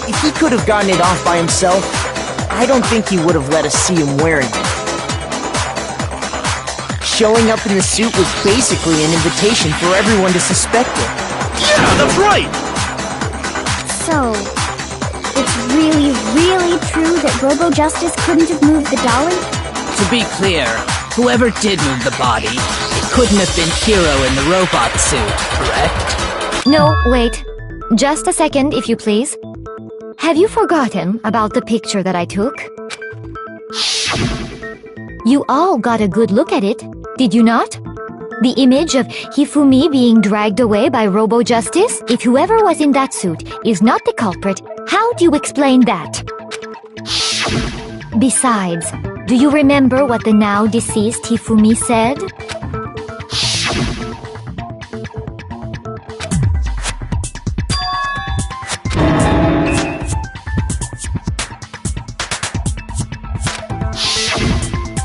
If he could have gotten it off by himself, I don't think he would have let us see him wearing it. Showing up in the suit was basically an invitation for everyone to suspect it. Yeah, that's right! So, it's really, really true that Robo-Justice couldn't have moved the dolly? To be clear, whoever did move the body, it couldn't have been Hero in the robot suit, correct? No, wait. Just a second, if you please. Have you forgotten about the picture that I took? You all got a good look at it, did you not? The image of Hifumi being dragged away by Robo-Justice? If whoever was in that suit is not the culprit, how do you explain that? Besides, do you remember what the now deceased Hifumi said?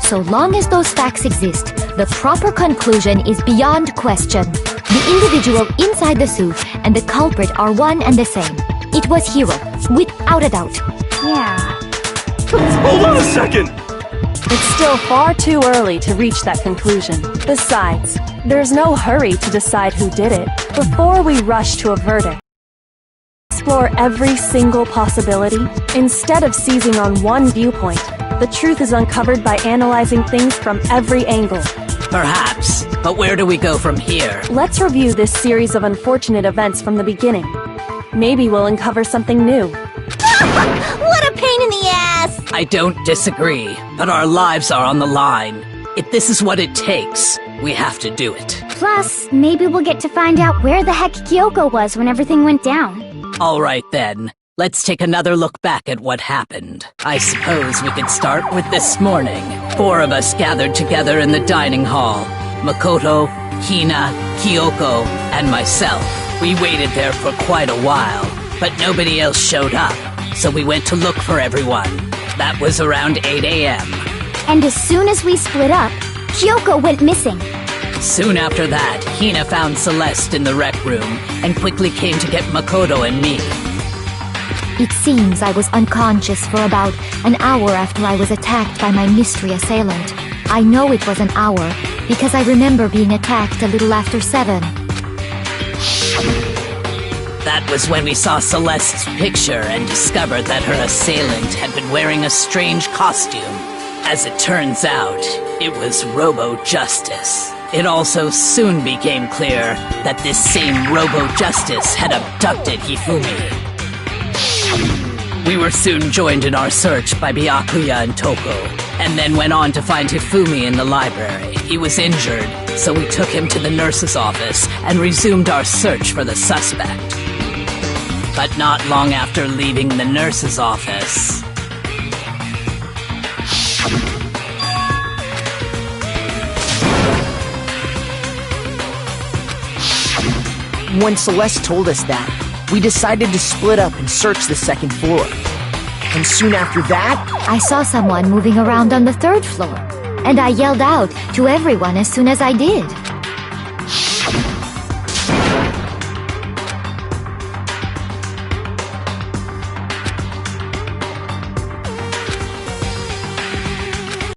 So long as those facts exist, the proper conclusion is beyond question. The individual inside the suit and the culprit are one and the same. It was Hero, without a doubt. Yeah. Hold on a second! It's still far too early to reach that conclusion. Besides, there's no hurry to decide who did it before we rush to a verdict. Explore every single possibility instead of seizing on one viewpoint. The truth is uncovered by analyzing things from every angle. Perhaps, but where do we go from here? Let's review this series of unfortunate events from the beginning. Maybe we'll uncover something new. What a pain in the ass! I don't disagree, but our lives are on the line. If this is what it takes, we have to do it. Plus, maybe we'll get to find out where the heck Kyoko was when everything went down. All right then. Let's take another look back at what happened. I suppose we could start with this morning. 4 of us gathered together in the dining hall. Makoto, Hina, Kyoko, and myself. We waited there for quite a while, but nobody else showed up, so we went to look for everyone. That was around 8 a.m. And as soon as we split up, Kyoko went missing. Soon after that, Hina found Celeste in the rec room and quickly came to get Makoto and me. It seems I was unconscious for about an hour after I was attacked by my mystery assailant. I know it was an hour because I remember being attacked a little after 7. That was when we saw Celeste's picture and discovered that her assailant had been wearing a strange costume. As it turns out, it was Robo-Justice. It also soon became clear that this same Robo-Justice had abducted Hifumi. We were soon joined in our search by Byakuya and Toko, and then went on to find Hifumi in the library. He was injured, so we took him to the nurse's office and resumed our search for the suspect. But not long after leaving the nurse's office... When Celeste told us that, we decided to split up and search the second floor. And soon after that, I saw someone moving around on the 3rd floor, and I yelled out to everyone as soon as I did.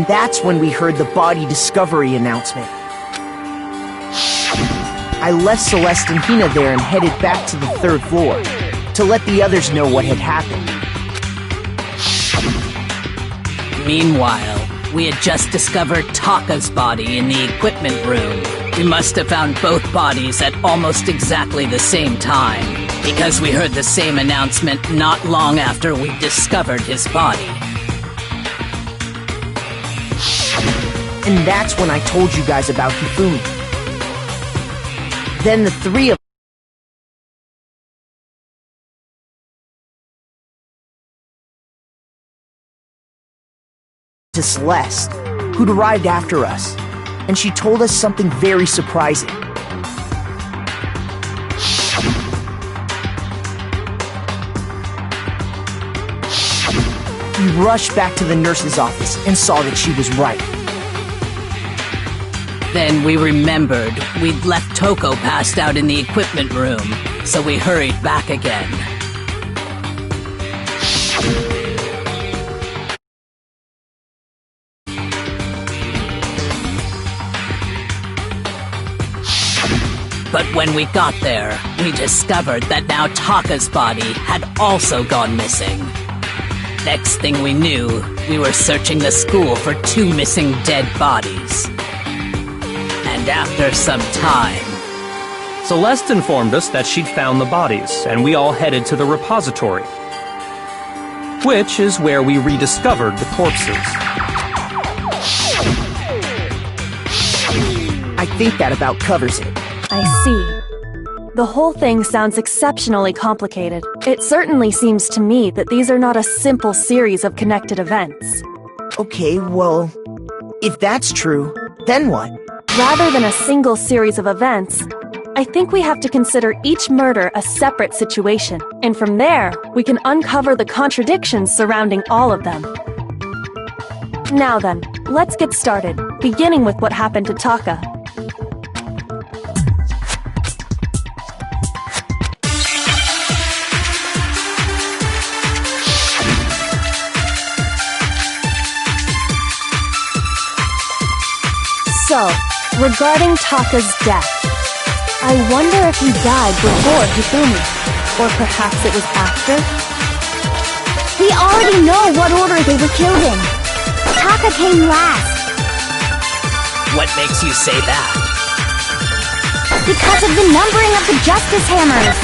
that's when we heard the body discovery announcement. I left Celeste and Hina there and headed back to the 3rd floor to let the others know what had happened. Meanwhile, we had just discovered Taka's body in the equipment room. We must have found both bodies at almost exactly the same time, because we heard the same announcement not long after we discovered his body. And that's when I told you guys about Hifumi. Then the 3 of to Celeste, who'd arrived after us, and she told us something very surprising. We rushed back to the nurse's office and saw that she was right. Then we remembered we'd left Toko passed out in the equipment room, so we hurried back again. But when we got there, we discovered that now Taka's body had also gone missing. Next thing we knew, we were searching the school for 2 missing dead bodies. And after some time... Celeste informed us that she'd found the bodies, and we all headed to the repository, which is where we rediscovered the corpses. I think that about covers it. I see. The whole thing sounds exceptionally complicated. It certainly seems to me that these are not a simple series of connected events. Okay, well, if that's true, then what? Rather than a single series of events, I think we have to consider each murder a separate situation, and from there, we can uncover the contradictions surrounding all of them. Now then, let's get started, beginning with what happened to Taka. So, regarding Taka's death, I wonder if he died before Hifumi, or perhaps it was after? We already know what order they were killed in. Taka came last. What makes you say that? Because of the numbering of the Justice Hammers.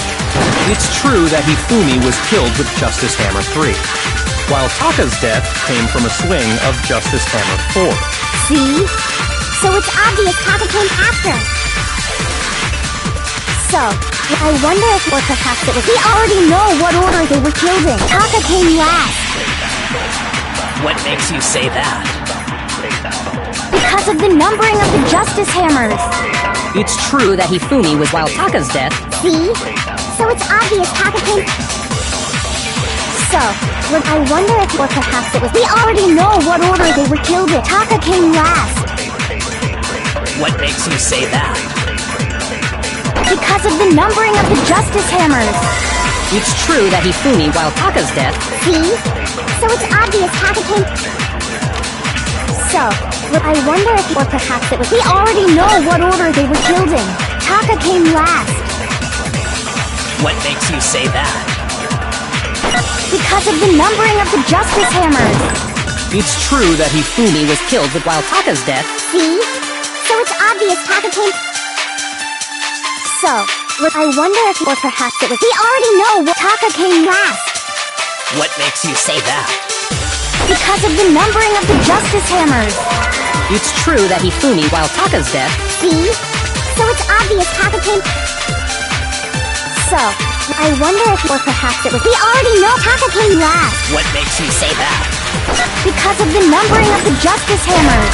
It's true that Hifumi was killed with Justice Hammer 3, while Taka's death came from a swing of Justice Hammer 4. See? So it's obvious Taka came after. So, I wonder if, or perhaps it was... We already know what order they were killed in. Taka came last. What makes you say that? Because of the numbering of the Justice Hammers. It's true that Hifumi was while Taka's death. See? So it's obvious Taka came... So, I wonder if, or perhaps it was... We already know what order they were killed in. Taka came last. What makes you say that? Because of the numbering of the Justice Hammers. It's true that Hifumi while Taka's death. See? So it's obvious Taka came... So, I wonder if, or perhaps it was... We already know what order they were killed in. Taka came last. What makes you say that? Because of the numbering of the Justice Hammers. It's true that Hifumi was killed with while Taka's death. See? So it's obvious Taka came... So, I wonder if, or perhaps it was... We already know what Taka came last. What makes you say that? Because of the numbering of the Justice Hammers. It's true that Hifumi while Taka's death. See? So it's obvious Taka came... So, I wonder if, or perhaps it was... We already know Taka came last. What makes you say that? Because of the numbering of the Justice Hammers.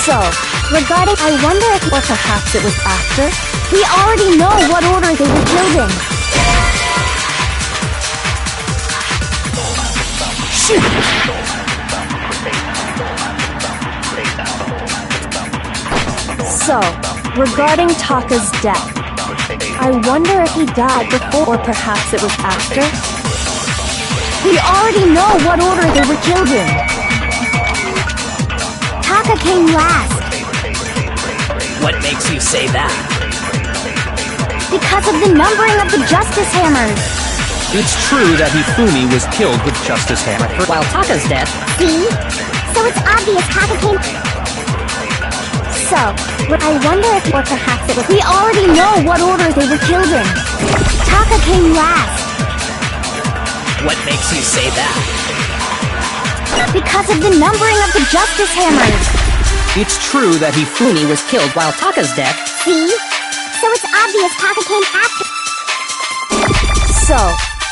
So, regarding... I wonder if, or perhaps it was after? We already know what order they were killed in. So, regarding Taka's death, I wonder if he died before, or perhaps it was after? We already know what order they were killed in. Taka came last. What makes you say that? Because of the numbering of the Justice Hammers. It's true that Hifumi was killed with Justice Hammer 3. While Taka's death. See? So it's obvious Taka came... So, I wonder if, or perhaps it was... We already know what order they were killed in. Taka came last. What makes you say that? Because of the numbering of the Justice Hammers. It's true that Hifumi was killed while Taka's death. See? So it's obvious Taka came after... So,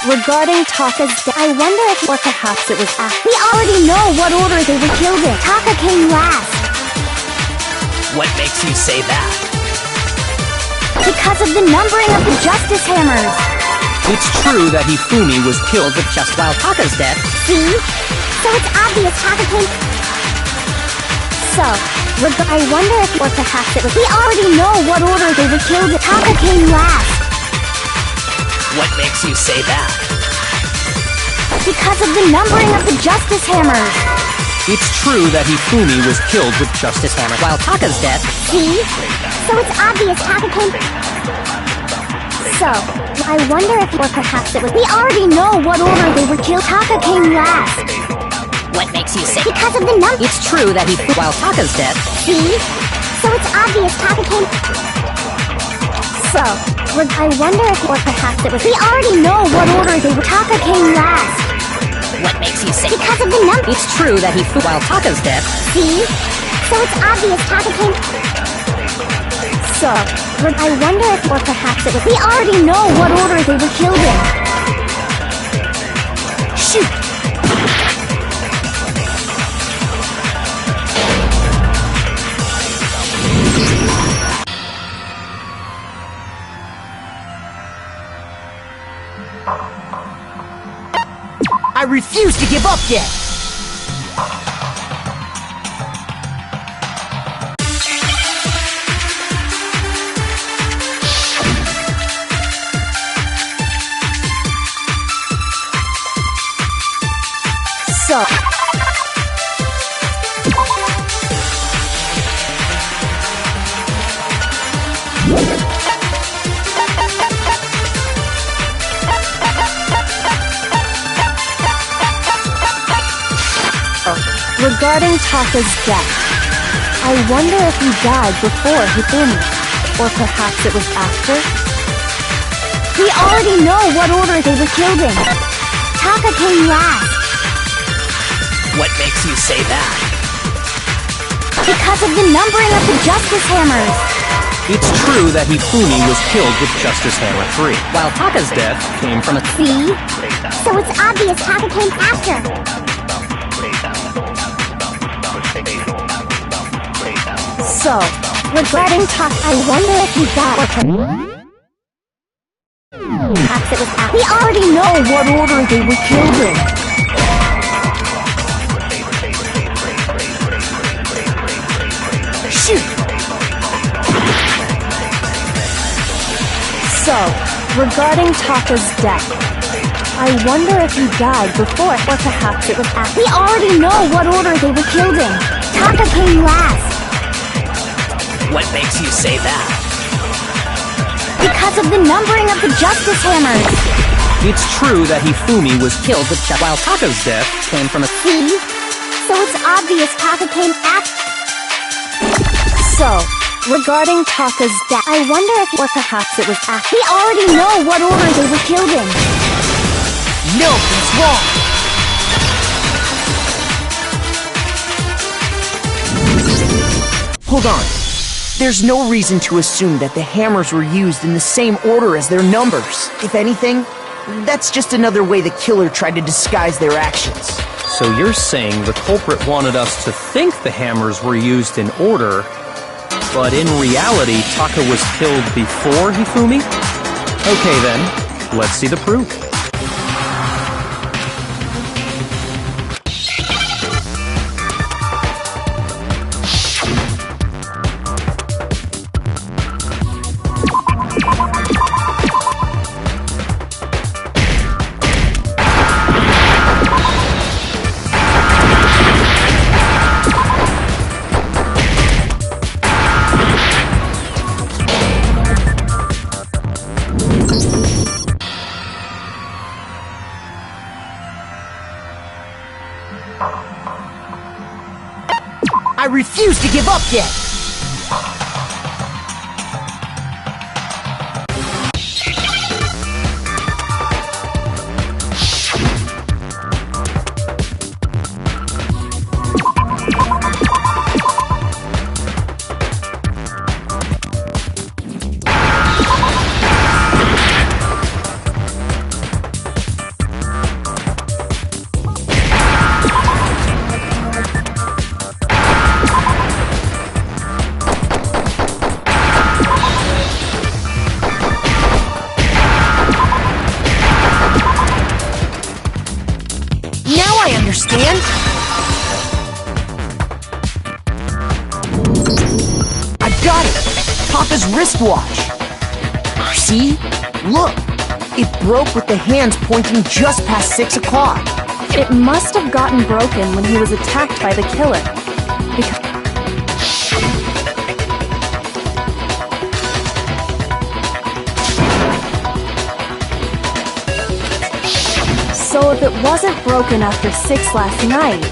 regarding Taka's death, I wonder if, or perhaps it was after... We already know what order they were killed in. Taka came last. What makes you say that? Because of the numbering of the Justice Hammers. It's true that Hifumi was killed with Just while Taka's death. See? So it's obvious Taka came... So, I wonder if, or perhaps it was... We already know what order they were killed him. Taka came last. What makes you say that? Because of the numbering of the Justice Hammers. It's true that Hifumi was killed with Justice Hammer, While Taka's death, See? So it's obvious Taka came... So, I wonder if... Or perhaps it was... We already know what order they were killed. Taka came last. What makes you say Because of the number... it's true that while Taka's death, See? So it's obvious Taka came... So, I wonder if... Or perhaps it was... We already know what order they were... Taka came last. What makes you say Because of the number... it's true that while Taka's death, See? So it's obvious Taka came... So, I wonder if... Or perhaps it was... We already know what order they were killed in. Shoot! I refuse to give up yet! So... Regarding Taka's death, I wonder if he died before Hifumi, or perhaps it was after? We already know what order they were killed in. Taka came last. What makes you say that? Because of the numbering of the Justice Hammers. it's true that Hifumi was killed with Justice Hammer 3, while Taka's death came from a... See? So it's obvious Taka came after. So, regarding Taka, I wonder if he died or perhaps it was after. We already know what order they were killed in. Shoot! So, regarding Taka's death, I wonder if he died before or perhaps it was after. We already know what order they were killed in. Taka came last. What makes you say that? Because of the numbering of the Justice Hammers. It's true that Hifumi was killed with while Taka's death came from a... See? So it's obvious Taka came after. So, regarding Taka's death, I wonder if... Or perhaps it was after. We already know what order they were killed in. No, that's wrong! Hold on. There's no reason to assume that the hammers were used in the same order as their numbers. If anything, that's just another way the killer tried to disguise their actions. So you're saying the culprit wanted us to think the hammers were used in order, but in reality, Taka was killed before Hifumi? Okay then, let's see the proof. I refuse to give up yet! Now I understand! I got it! Papa's wristwatch! See? Look! It broke with the hands pointing just past 6 o'clock. It must have gotten broken when he was attacked by the killer. So if it wasn't broken after 6 last night,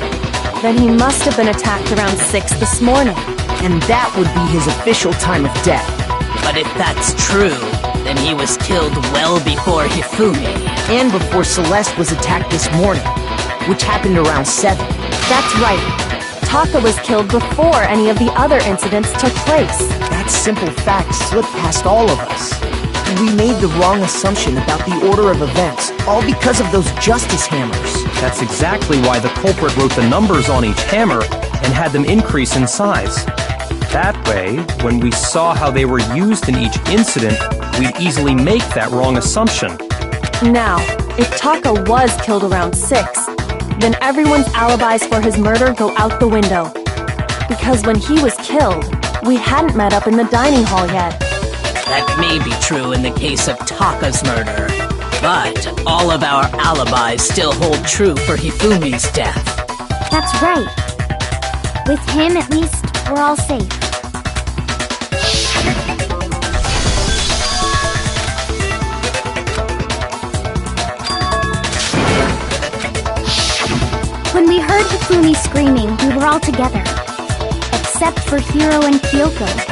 then he must have been attacked around 6 this morning. And that would be his official time of death. But if that's true, then he was killed well before Hifumi. And before Celeste was attacked this morning, which happened around 7. That's right. Taka was killed before any of the other incidents took place. That simple fact slipped past all of us. We made the wrong assumption about the order of events, all because of those justice hammers. That's exactly why the culprit wrote the numbers on each hammer and had them increase in size. That way, when we saw how they were used in each incident, we'd easily make that wrong assumption. Now, if Taka was killed around 6, then everyone's alibis for his murder go out the window. Because when he was killed, we hadn't met up in the dining hall yet. That may be true in the case of Taka's murder, but all of our alibis still hold true for Hifumi's death. That's right. With him, at least, we're all safe. When we heard Hifumi screaming, we were all together. Except for Hiro and Kyoko.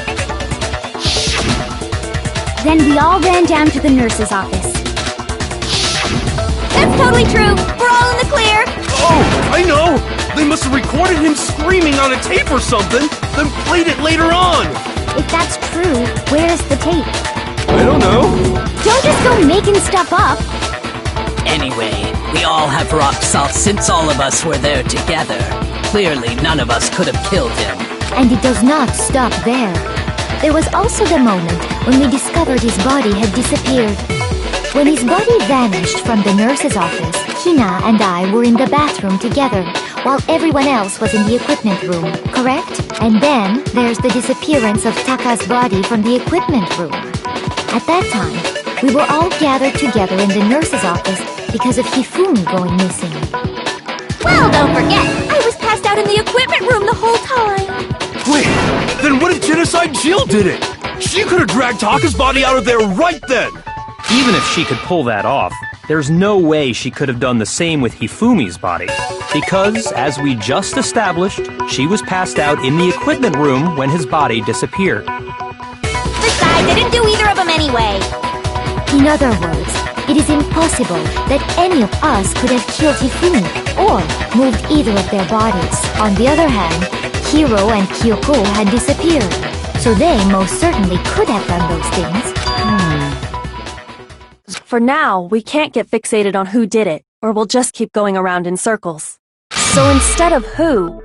Then we all ran down to the nurse's office. That's totally true! We're all in the clear! Oh, I know! They must have recorded him screaming on a tape or something, then played it later on! If that's true, where's the tape? I don't know. Don't just go making stuff up! Anyway, we all have rock salt since all of us were there together. Clearly, none of us could have killed him. And it does not stop there. There was also the moment when we discovered his body had disappeared. When his body vanished from the nurse's office, Hina and I were in the bathroom together, while everyone else was in the equipment room, correct? And then there's the disappearance of Taka's body from the equipment room. At that time, we were all gathered together in the nurse's office because of Hifumi going missing. Well, don't forget, I was passed out in the equipment room the whole time. Wait, then what if Genocide Jill did it? She could have dragged Taka's body out of there right then! Even if she could pull that off, there's no way she could have done the same with Hifumi's body. Because, as we just established, she was passed out in the equipment room when his body disappeared. Besides, I didn't do either of them anyway. In other words, it is impossible that any of us could have killed Hifumi or moved either of their bodies. On the other hand, Hiro and Kyoko had disappeared, so they most certainly could have done those things. For now, we can't get fixated on who did it, or we'll just keep going around in circles. So instead of who,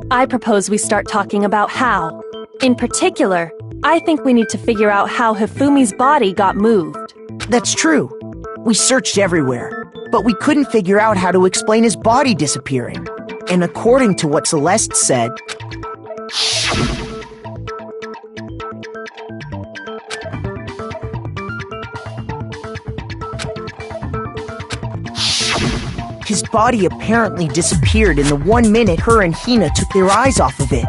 I propose we start talking about how. In particular, I think we need to figure out how Hifumi's body got moved. That's true. We searched everywhere, but we couldn't figure out how to explain his body disappearing. And according to what Celeste said, his body apparently disappeared in the 1 minute her and Hina took their eyes off of it.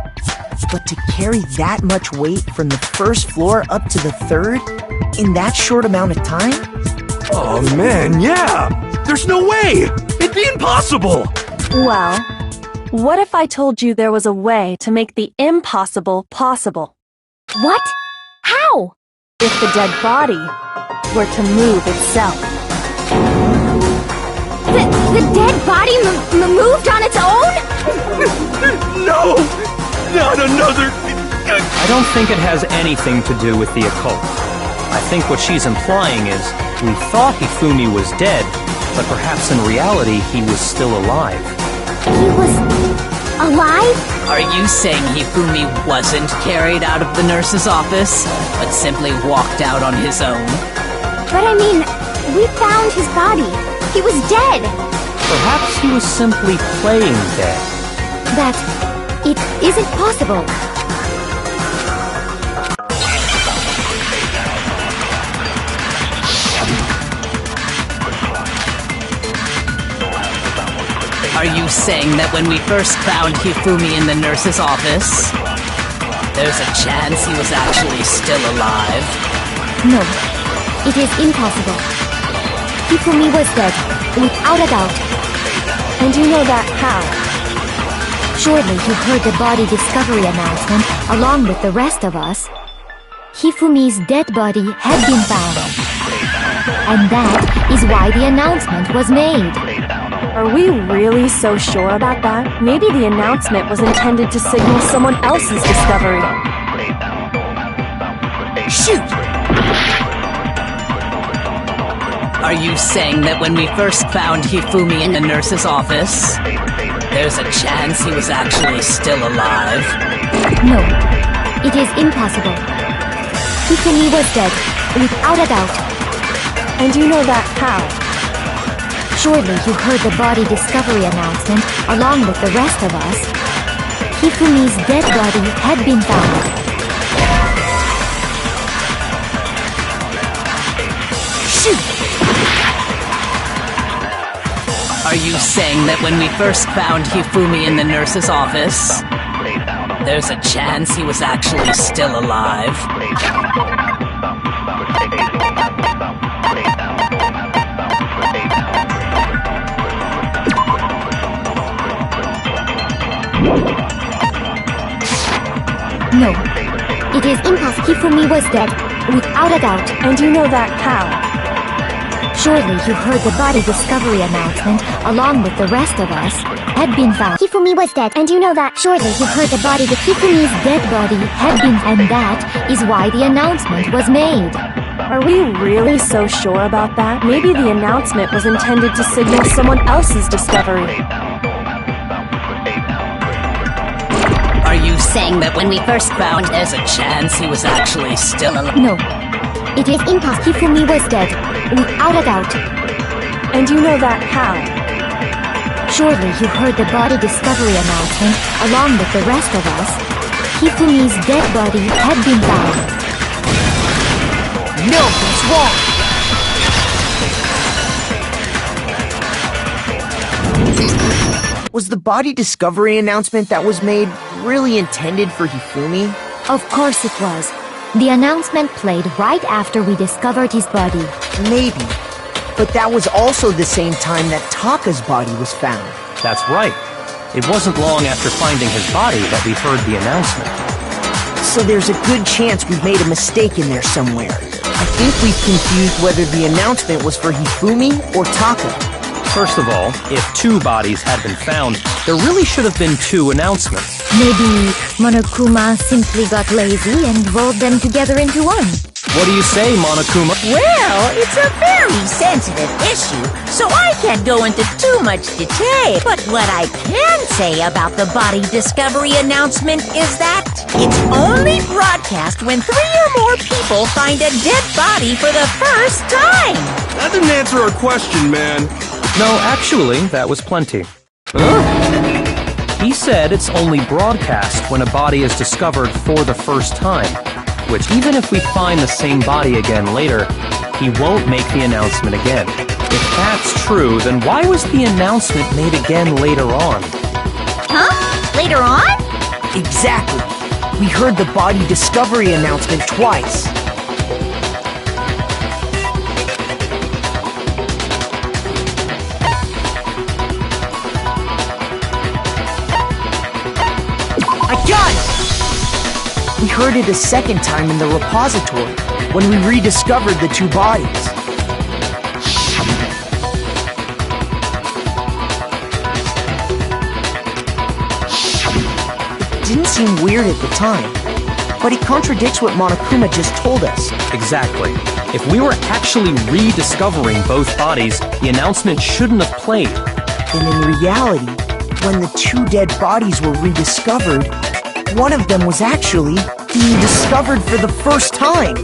But to carry that much weight from the first floor up to the 3rd in that short amount of time? Oh man, yeah! There's no way! It'd be impossible! Well, what if I told you there was a way to make the impossible possible? What? How? If the dead body were to move itself. The dead body moved on its own? No! Not another... I don't think it has anything to do with the occult. I think what she's implying is, we thought Hifumi was dead, but perhaps in reality he was still alive. He was alive? Are you saying Hifumi wasn't carried out of the nurse's office, but simply walked out on his own? But I mean, we found his body. He was dead. Perhaps he was simply playing dead. That... it isn't possible. Are you saying that when we first found Hifumi in the nurse's office, there's a chance he was actually still alive? No, it is impossible. Hifumi was dead, without a doubt. And you know that how? Surely you heard the body discovery announcement along with the rest of us. Hifumi's dead body had been found. And that is why the announcement was made. Are we really so sure about that? Maybe the announcement was intended to signal someone else's discovery. Shoot! Are you saying that when we first found Hifumi in the nurse's office, there's a chance he was actually still alive? No, it is impossible. Hifumi was dead, without a doubt. And you know that how? Surely you heard the body discovery announcement along with the rest of us. Hifumi's dead body had been found. Shoot! Are you saying that when we first found Hifumi in the nurse's office, there's a chance he was actually still alive? No, it is impossible. Hifumi was dead, without a doubt. And you know that how? Surely you heard the body discovery announcement along with the rest of us had been found. Hifumi was dead, and you know that. Surely you heard the body. Hifumi's dead body had been, and that is why the announcement was made. Are we really so sure about that? Maybe the announcement was intended to signal someone else's discovery. Are you saying that when we first found there's a chance he was actually still alive? No, it is impossible. Hifumi was dead, without a doubt. And you know that how? Surely you heard the body discovery announcement along with the rest of us. Hifumi's dead body had been found. No, that's wrong! Was the body discovery announcement that was made really intended for Hifumi? Of course it was. The announcement played right after we discovered his body. Maybe. But that was also the same time that Taka's body was found. That's right. It wasn't long after finding his body that we heard the announcement. So there's a good chance we've made a mistake in there somewhere. I think we've confused whether the announcement was for Hifumi or Taka. First of all, if two bodies had been found, there really should have been two announcements. Maybe Monokuma simply got lazy and rolled them together into one. What do you say, Monokuma? Well, it's a very sensitive issue, so I can't go into too much detail. But what I can say about the body discovery announcement is that it's only broadcast when 3 or more people find a dead body for the first time. That didn't answer our question, man. No, actually, that was plenty. He said it's only broadcast when a body is discovered for the first time, which even if we find the same body again later, he won't make the announcement again. If that's true, then why was the announcement made again later on? Huh? Later on? Exactly. We heard the body discovery announcement twice. I got it! We heard it a second time in the repository, when we rediscovered the two bodies. It didn't seem weird at the time, but it contradicts what Monokuma just told us. Exactly. If we were actually rediscovering both bodies, the announcement shouldn't have played. And in reality, when the two dead bodies were rediscovered, one of them was actually being discovered for the first time.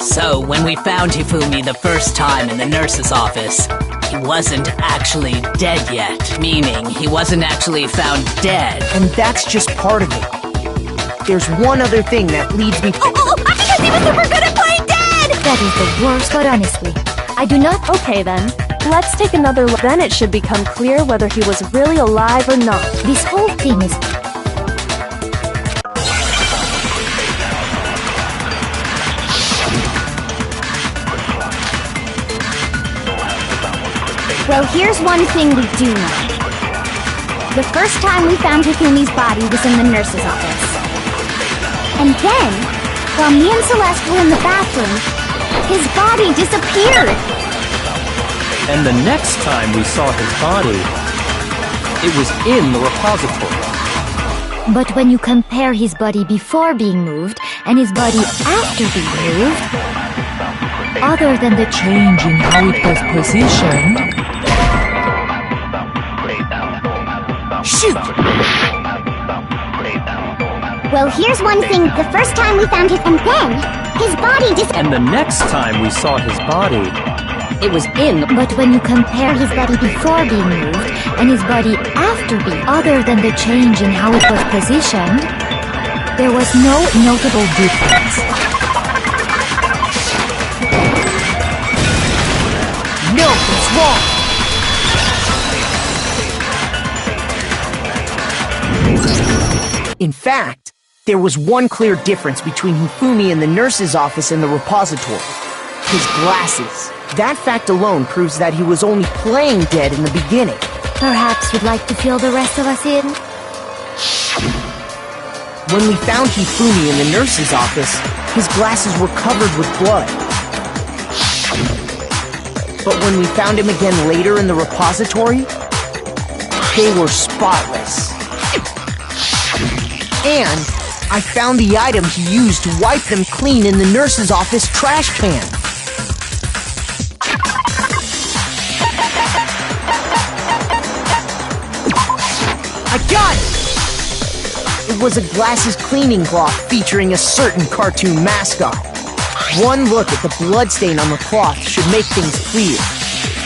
So, when we found Hifumi the first time in the nurse's office, he wasn't actually dead yet, meaning he wasn't actually found dead. And that's just part of it. There's one other thing that leads me... Because he was super good at playing dead! That is the worst, but honestly, I do not... Okay then, Let's take another look. Then it should become clear whether he was really alive or not. This whole thing is... Well, here's one thing we do know. The first time we found Hifumi's body was in the nurse's office. And then, while me and Celeste were in the bathroom, his body disappeared. And the next time we saw his body, it was in the repository. But when you compare his body before being moved and his body after being moved, other than the change in how it was positioned... Shoot! Well, here's one thing. The first time we found his... And then, his body And the next time we saw his body... It was in. But when you compare his body before being moved and his body after being... Other than the change in how it was positioned, there was no notable difference. No, it's wrong! In fact, there was one clear difference between Hifumi in the nurse's office and the repository. His glasses. That fact alone proves that he was only playing dead in the beginning. Perhaps you'd like to fill the rest of us in? When we found Hifumi in the nurse's office, his glasses were covered with blood. But when we found him again later in the repository, they were spotless. And I found the item he used to wipe them clean in the nurse's office trash can. I got it! It was a glasses cleaning cloth featuring a certain cartoon mascot. One look at the bloodstain on the cloth should make things clear.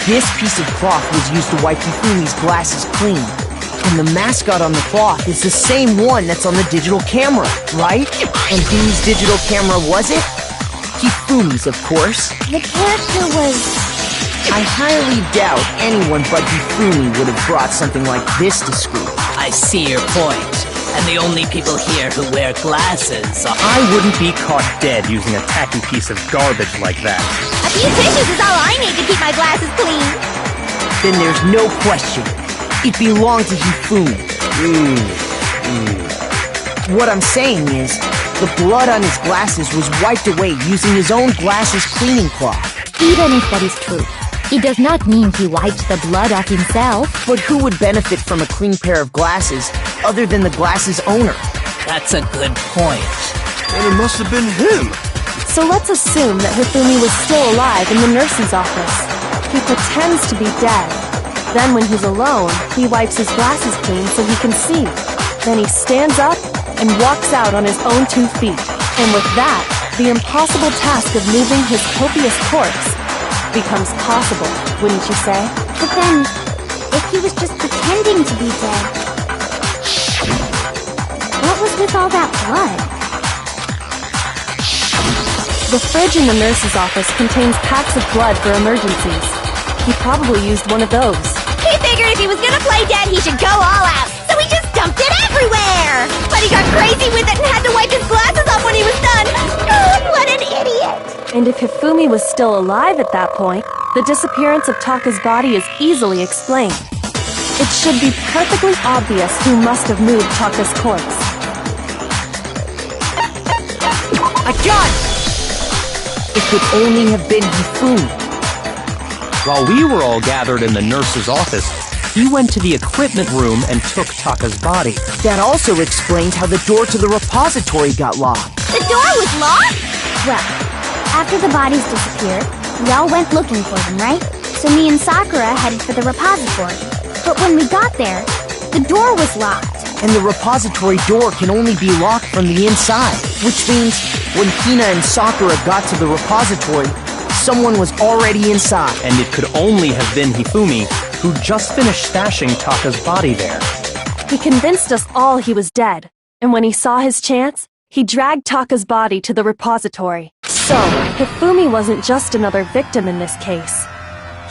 This piece of cloth was used to wipe Hifumi's glasses clean. And the mascot on the cloth is the same one that's on the digital camera, right? And whose digital camera was it? Hifumi's, of course. The character was... I highly doubt anyone but Hifumi would have brought something like this to school. I see your point. And the only people here who wear glasses are... I wouldn't be caught dead using a tacky piece of garbage like that. A few tissues is all I need to keep my glasses clean. Then there's no question. It belonged to Hifumi. What I'm saying is, the blood on his glasses was wiped away using his own glasses cleaning cloth. Even if that is true, it does not mean he wiped the blood off himself. But who would benefit from a clean pair of glasses other than the glasses owner? That's a good point. And it must have been him. So let's assume that Hifumi was still alive in the nurse's office. He pretends to be dead. Then when he's alone, he wipes his glasses clean so he can see. Then he stands up and walks out on his own 2 feet. And with that, the impossible task of moving his copious corpse becomes possible, wouldn't you say? But then, if he was just pretending to be dead, what was with all that blood? The fridge in the nurse's office contains packs of blood for emergencies. He probably used one of those. He figured if he was gonna play dead, he should go all out, so he just dumped it everywhere! But he got crazy with it and had to wipe his glasses off when he was done! Oh, what an idiot! And if Hifumi was still alive at that point, the disappearance of Taka's body is easily explained. It should be perfectly obvious who must have moved Taka's corpse. I got it! It could only have been Hifumi. While we were all gathered in the nurse's office, he went to the equipment room and took Taka's body. That also explains how the door to the repository got locked. The door was locked? Well, after the bodies disappeared, we all went looking for them, right? So me and Sakura headed for the repository. But when we got there, the door was locked. And the repository door can only be locked from the inside, which means when Hina and Sakura got to the repository, someone was already inside. And it could only have been Hifumi, who just finished stashing Taka's body there. He convinced us all he was dead, and when he saw his chance, he dragged Taka's body to the repository. So, Hifumi wasn't just another victim in this case.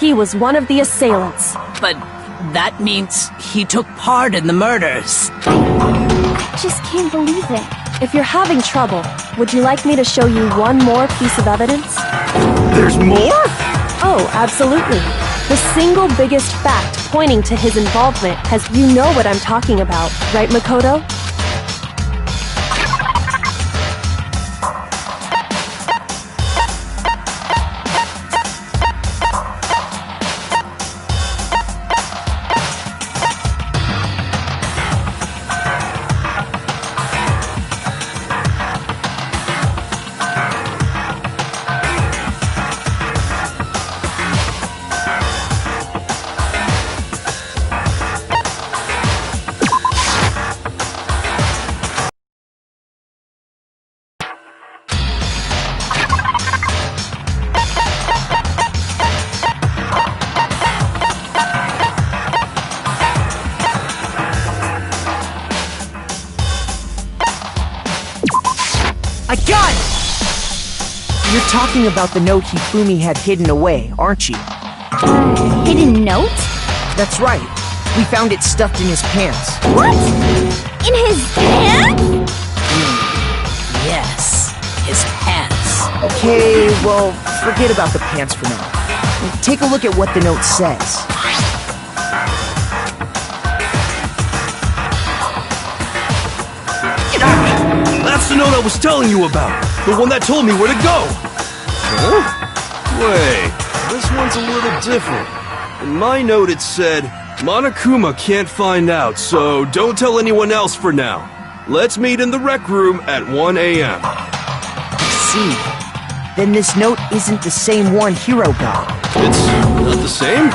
He was one of the assailants. But that means he took part in the murders. I just can't believe it. If you're having trouble, would you like me to show you one more piece of evidence? There's more? Oh, absolutely. The single biggest fact pointing to his involvement has you know what I'm talking about, right, Makoto? I got it! You're talking about the note Hifumi had hidden away, aren't you? Hidden note? That's right. We found it stuffed in his pants. What? In his pants? Yes, his pants. Okay, well, forget about the pants for now. Take a look at what the note says. That's the note I was telling you about. The one that told me where to go. Huh? Wait, this one's a little different. In my note it said, Monokuma can't find out, so don't tell anyone else for now. Let's meet in the rec room at 1 a.m. See, then this note isn't the same one Hiro got. It's not the same?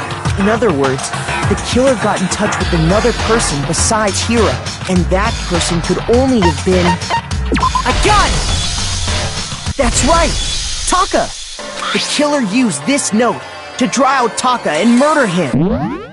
In other words, the killer got in touch with another person besides Hiro, and that person could only have been... I got it! That's right! Taka! The killer used this note to draw out Taka and murder him.